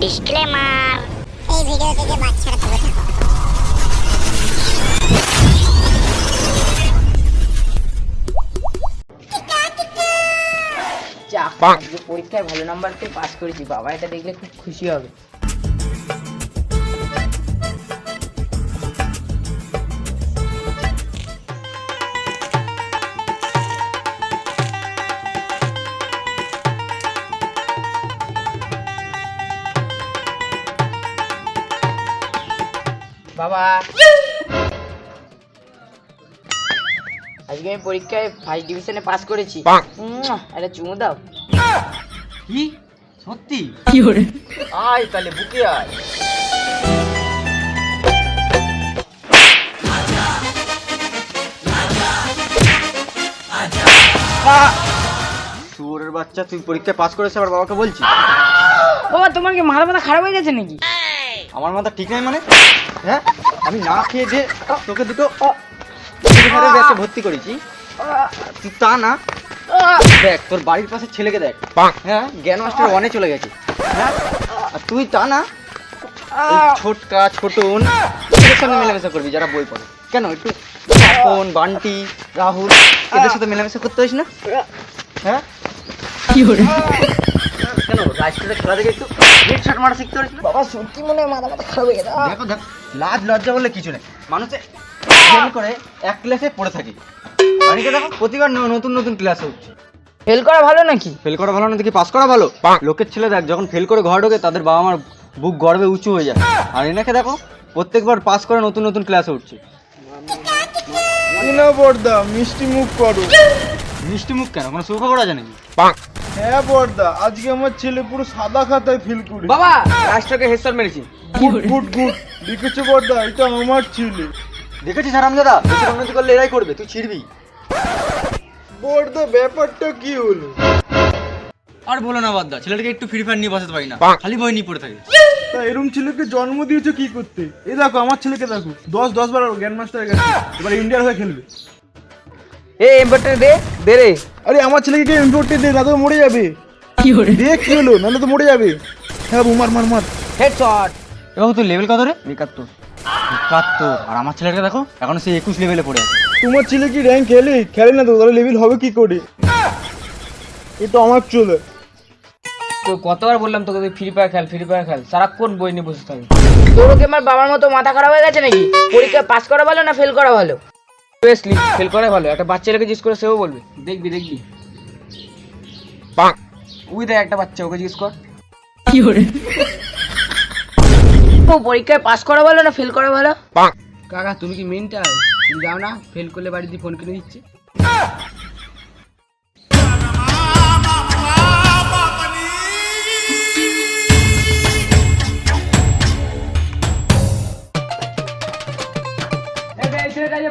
Disclaimer, এই video থেকে বাচ্চারা দূরে থাকো। আজকে পরীক্ষায় ভালো নাম্বার পেয়ে পাস করেছি, বাবা এটা দেখলে খুব খুশি হবে। বাবা আজকে আমি পরীক্ষায় ফার্স্ট ডিভিশনে পাস করেছি, একটা চুমু দাও। কি সত্যি? কি করে? আয় তাহলে বুকে আয়। শুয়োরের বাচ্চা, তুই পরীক্ষায় পাস করেছিস আবার বাবাকে বলছিস? বাবা তোমার কি মাথা খারাপ হয়ে গেছে নাকি? আমার মাথা ঠিক নাই মানে? হ্যাঁ, আমি না খেয়ে যে তোকে দুটো ব্যাচে ভর্তি করেছি, তুই তা না। দেখ তোর বাড়ির পাশে ছেলেকে দেখ, হ্যাঁ জ্ঞান মাস্টার 1-এ চলে গেছে, হ্যাঁ আর তুই তা না। ছোটকা ছোটন এদের সঙ্গে মেলামেশা করবি যারা বই পড়ে। কেন একটু পাপন, বান্টি, রাহুল এদের সাথে মেলামেশা করতে হইস না? হ্যাঁ কি করে? কেন রাস্তাতে খেলা দেখে একটু হেড শট মারা শিখতে পারিস না? বাবা সত্যি মনে হয় মাথা খারাপ হয়ে গেছে। দেখো দেখ, লাজ লজ্জা বলে কিছু নেই, মানুষে ফেল করে এক ক্লাসে পড়ে থাকে, অনেকে দেখো প্রতিবার নতুন নতুন ক্লাস হচ্ছে। ফেল করা ভালো নাকি? ফেল করা ভালো না দেখি পাস করা ভালো? লোকের ছেলে দেখ যখন ফেল করে ঘর ঢোকে তাদের বাবা মার বুক গর্বে উঁচু হয়ে যায়, আর এনাকে দেখো প্রত্যেকবার পাস করে নতুন নতুন ক্লাসে উঠছে। বর্দা মিষ্টি মুখ করো। মিষ্টি মুখ কেন, কোনো সুখবর আছে নাকি? হ্যাঁ বর্দা, আজকে আমার ছেলে পুরো সাদা খাতায় ফিল করে। বাবা রাষ্ট্রকে হেডশট মেরেছি। গুড গুড গুড, দেখেছো বর্দা, এটা আমার ছেলে। দেখেছিস হারামজাদা, দেশের উন্নতি করলে এরাই করবে, তুই ছিড়বি। বর্দা ব্যাপারটা কি হলো? আর বলো না বাদদা, ছেলেটাকে একটু ফ্রি ফায়ার নিয়ে বসাতে পারি না, খালি বই নিয়ে পড়ে থাকে। তা এরম ছেলেকে জন্ম দিয়েছো কি করতে? এই দেখো আমার ছেলেকে দেখো, 10 বার জ্ঞান মাস্টার গেছে, এবার ইন্ডিয়ার হয়ে খেলবে। এ এমবারটা দে দে রে। আরে আমার ছেলেকে কে ইম্পোর্টে দে, না তো মরে যাবে। কি করে? দেখ কি হলো, নাহলে তো মরে যাবে। হ্যাঁ বাবু, মার মার মার। হেডশট। এবার তোর লেভেল কত রে? 71। আর আমার ছেলেটা দেখো এখন সে 21 লেভেলে পড়ে আছে। তোমার ছেলে কি র্যাঙ্ক খেলে না তো, তাহলে লেভেল হবে কি করে? এটা আমার ছেলে। তো কতবার বললাম তোকে তুই ফ্রি ফায়ার খেল, সারাক্ষণ বই নিয়ে বসে থাকবি। তোর কি আমার বাবার মতো মাথা খারাপ হয়ে গেছে নাকি? পরীক্ষা পাস করা ভালো না ফেল করা ভালো? অবভিয়াসলি ফেল করা ভালো। একটা বাচ্চাকে জিজ্ঞেস করে সেও বলবে। দেখবি উই দেখ একটা বাচ্চা, ওকে জিজ্ঞেস কর। কি করে? ও পরীক্ষায় পাস করা ভালো না ফেল করা ভালো? কাকা তুমি কি মেন্টাল? তুমি যাও না, ফেল করলে বাড়ি দিয়ে ফোন কিনে দিচ্ছে।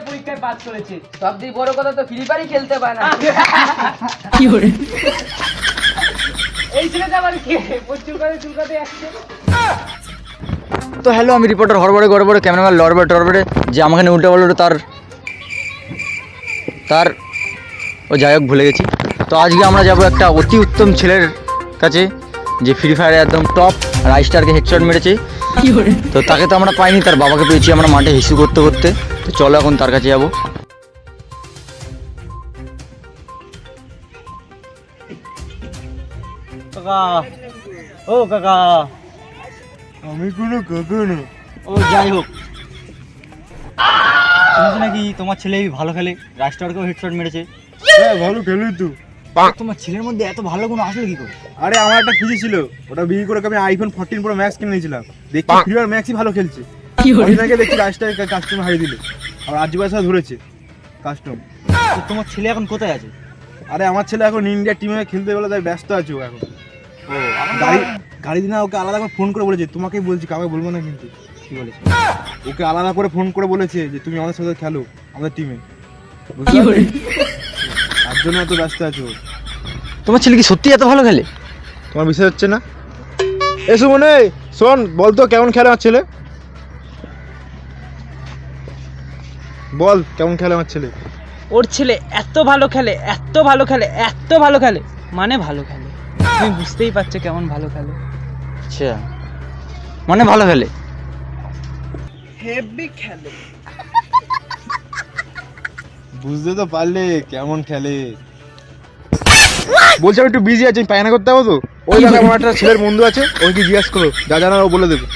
পরীক্ষায় পাস করেছে, সবথেকে বড় কথা তো ফ্রি ফায়ারই খেলতে পারে না। কি করে? এই ছেলেটা আবার কে? প্রচুর করে চুলকাতে আসছে। তো হ্যালো, আমি রিপোর্টার হরবড়ে গড়বড়ে ক্যামেরাম্যান লড়বড়ে টরবড়ে, যে আমাকে নিয়ে উল্টো বললো তার ও যাই হোক ভুলে গেছি। তো আজকে আমরা যাব একটা অতি উত্তম ছেলের কাছে, যে ফ্রি ফায়ারে একদম টপ রাইস্টারকে হেডশট মেরেছে। তো তাকে তো আমরা পাইনি, তার বাবাকে পেয়েছি আমরা মাঠে হিসু করতে করতে। তো চলো এখন তার কাছে যাবো। কাকা, ও কাকা। আমি কোনো কাকা না। ও যাই হোক, শুনছি নাকি তোমার ছেলে ভালো খেলে, রাস্টারকেও হেডশট মেরেছে। হ্যাঁ ভালো খেলি তো। তোমার ছেলের মধ্যে এত ভালো গুণ আসলে কি করে? আরে আমার একটা পিজি ছিল, ওটা বিক্রি করে আমি আইফোন 14 প্রো ম্যাক্স কিনে নিয়েছিলাম। দেখছি ফ্রি ফায়ার ম্যাক্সই ভালো খেলছে। অনেকে দেখছি রাস্তায় কাস্টম হারিয়ে দিল, আর আজু বাসা ধরেছে কাস্টম। তো তোমার ছেলে এখন কোথায় আছে? আরে আমার ছেলে এখন ইন্ডিয়া টিমে খেলতে বলে তাই ব্যস্ত আছে ও এখন। ও গাড়ি দিনা ওকে আলাদা করে ফোন করে বলেছে, তোমাকেই বলছি কাউকে বলবো না কিন্তু। কি বলেছে? ওকে আলাদা করে ফোন করে বলেছে যে তুমি আমাদের সাথে খেলো আমাদের টিমে, তার জন্য এত ব্যস্ত আছো। তোমার ছেলে কি সত্যি এত ভালো খেলে? তোমার বিশ্বাস হচ্ছে না? এসো মনে শোন, বলতো কেমন খেলে আমার ছেলে, বল কেমন খেলে আমার ছেলে। ওর ছেলে এত ভালো খেলে, মানে ভালো খেলে। তুমি বুঝতেই পারছো কেমন ভালো খেলে। আচ্ছা, মানে ভালো খেলে। হেভি খেলে। বুঝতে তো পারলে কেমন খেলে। বলছি আমি একটু বিজি আছি, পায়না করতে হবে তো। ওই জায়গায় আমার একটা ছেলের বন্ধু আছে, ওইকে জিজ্ঞাসা করো, যা জানার ও বলে দেবে।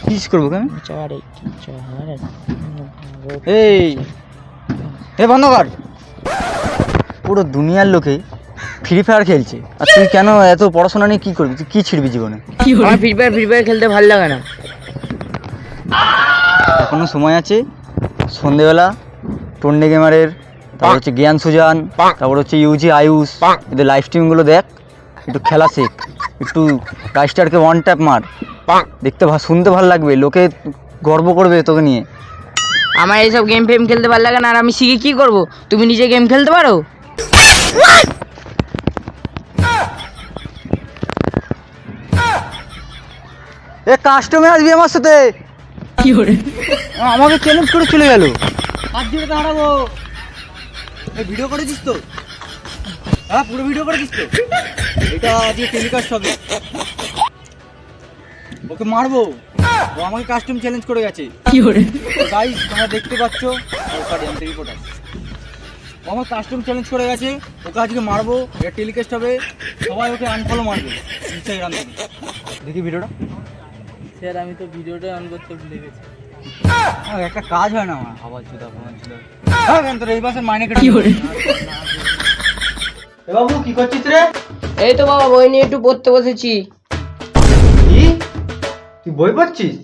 কি করবো কেন? এই বন্ধ কর। পুরো দুনিয়ার লোকে ফ্রি ফায়ার খেলছে, আর তুই কেন এত পড়াশোনা নিয়ে কি করবি? তুই কি ছিড়বি জীবনে? আমার ফ্রি ফায়ার খেলতে ভালো লাগে না। এখনো সময় আছে। সন্ধেবেলা টন্ডে গেমারের, তারপর হচ্ছে জ্ঞান সুজান, তারপর হচ্ছে ইউজি আয়ুষ, এদের লাইভ স্ট্রিমগুলো দেখ, একটু খেলা শেখ, একটু রাইস্টারকে ওয়ান ট্যাপ মার, দেখতে শুনতে ভালো লাগবে, লোকে গর্ব করবে তোকে নিয়ে। আমার এইসব গেম ফেম খেলতে ভালো লাগে না, আর আমি শিখে কি করব? তুমি নিজে গেম খেলতে পারো? এ কাস্টমে আসবি আমার সাথে? কি করে আমাকে চ্যালেঞ্জ করে চলে গেল। হাত জোড়ে হারাবো। এই ভিডিও করেছিস তো? হ্যাঁ, পুরো ভিডিও করেছিস তো? এটা আজকে টেলিকাস্ট হবে। ওকে মারবো, ও আমাকে কাস্টম চ্যালেঞ্জ করে গেছে। কি করে গাইস তোমরা দেখতে পাচ্ছ, সরি আমি রিপোর্টার, ও আমার কাস্টম চ্যালেঞ্জ করে গেছে, ওকে আজকে মারবো, এটা টেলিকাস্ট হবে, সবাই ওকে আনফলো মারবে ইনস্টাগ্রাম থেকে। দেখি ভিডিওটা। স্যার আমি তো ভিডিওটা অন করতে ভুলে গেছি। একটা কাজ হয় না আমার, আবার জুতা ছিল। হ্যাঁ তোর এই বাসের মাইনে কেটে। কি করে এ বাবু কি করছিস রে? এই তো বাবা বই নিয়ে একটু পড়তে বসেছি। কি তুই বই পড়ছিস?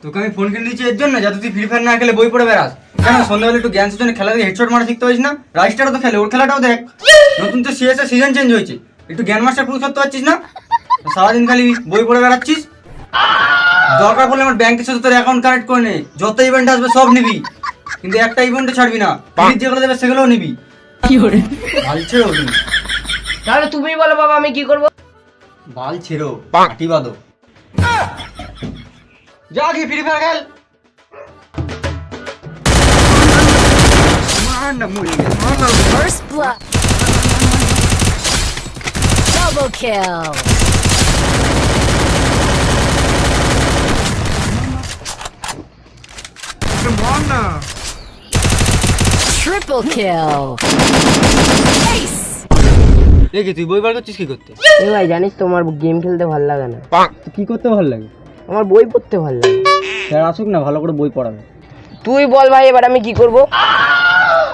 তোকে আমি ফোন কিনে দিয়েছি এর জন্য, যাতে তুই ফ্রি ফায়ার না খেলে বই পড়ে বেড়াস। কেন সন্ধ্যাবেলা একটু জ্ঞান সুজনে খেলা দিয়ে হেডশট মারা শিখতে পারিস না? রাইস্টারও তো খেলে, ওর খেলাটাও দেখ। নতুন তো সিএস এর সিজন চেঞ্জ হয়েছে, একটু জ্ঞান মাস্টার পুরো করতে পারছিস না? সারাদিন খালি বই পড়ে বেড়াচ্ছিস। দরকার পড়লে আমার ব্যাংকের সাথে তোর অ্যাকাউন্ট কানেক্ট করে নে, যত ইভেন্ট আসবে সব নিবি, কিন্তু একটা ইভেন্টও ছাড়বি না। ফ্রিজ যেগুলো দেবে সেগুলোও নিবি। কি করে বাল ছেড়ো তুমি। তাহলে তুমি বলো বাবা আমি কি করব? বাল ছেড়ো, পাটি বাঁধো, যা গিয়ে ফ্রি ফায়ার খেল। মার না মরে গেল। First blood. Double kill. মার না। Triple kill. Ace. দেখি তুই বই বার করছিস কি করতে? এই ভাই জানিস তো আমার গেম খেলতে ভালো লাগে না। কি করতে ভালো লাগে? আমার বই পড়তে ভালো লাগে। স্যার আসুক না, ভালো করে বই পড়াবে। তুই বল ভাই এবার আমি কি করব?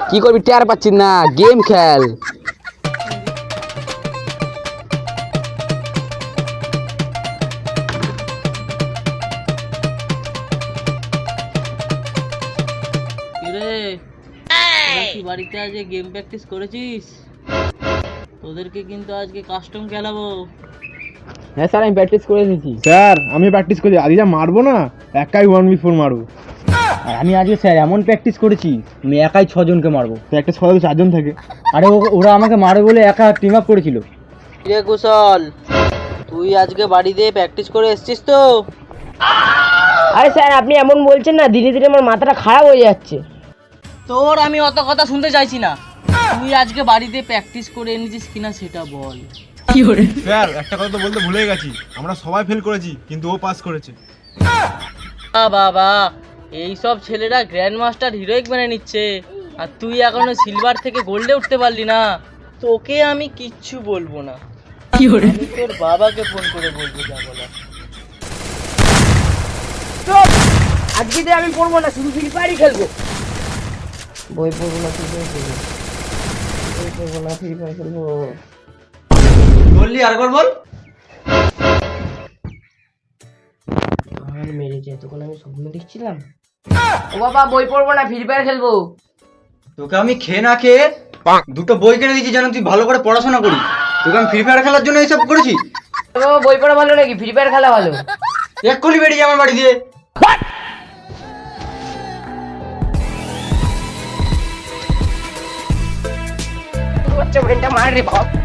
কি করবি টের পাচ্ছিস না, গেম খেল। বাড়িতে আজকে গেম প্র্যাকটিস করেছিস? তোদেরকে কিন্তু আজকে কাস্টম খেলাবো। হ্যাঁ স্যার আমি প্র্যাকটিস করে এসেছি। স্যার আমি প্র্যাকটিস করি, আজ যা মারবো না, একাই 1v4 মারবো। আর আমি আজকে স্যার এমন প্র্যাকটিস করেছি, আমি একাই 6 জনকে মারবো। তো একটা সবাই 4 জন থাকে। আরে ওরা আমাকে মারবে বলে একা টিম আপ করেছিল। রে কুশল, তুই আজকে বাড়িতে প্র্যাকটিস করে এসেছিস তো? আরে স্যার আপনি এমন বলছেন না, ধীরে ধীরে আমার মাথাটা খারাপ হয়ে যাচ্ছে। তোর আমি অত কথা শুনতে চাইছি না, তুই আজকে বাড়িতে প্র্যাকটিস করে এনেছিস কিনা সেটা বল। কি করে স্যার একটা কথা তো বলতে ভুলে গেছি, আমরা সবাই ফেল করেছি কিন্তু ও পাস করেছে। বাবা এইসব ছেলেরা গ্র্যান্ড মাস্টার হিরোইক বানিয়ে নিচ্ছে, আর তুই এখনো সিলভার থেকে গোল্ডে উঠতে পারলি না। তোকে আমি কিচ্ছু বলবো না, কি করে আমি তোর বাবাকে ফোন করে বলবো যা বলার। আজকে দিয়ে আমি পড়বো না, শুধু ফ্রি ফায়ারই খেলবো। বই পড়বো না, ফ্রি ফায়ার খেলবো। বই পড়বো না, ফ্রি ফায়ার খেলবো। বললি আরেকবার বল। আমার মেরেছে, তখন আমি স্বপ্ন দেখছিলাম। ও বাবা বই পড়বো না, ফ্রি ফায়ার খেলবো। তোকে আমি খেয়ে না খেয়ে দুটো বই কিনে দিয়েছি যেন তুই ভালো করে পড়াশোনা করিস। তোকে আমি ফ্রি ফায়ার খেলার জন্য এইসব করেছি? বাবা বই পড়া ভালো নাকি ফ্রি ফায়ার খেলা ভালো? এক্ষুনি বেরিয়ে আমার বাড়ি দিয়ে। বাচ্চা ব্রেনটা মার রে বাবা।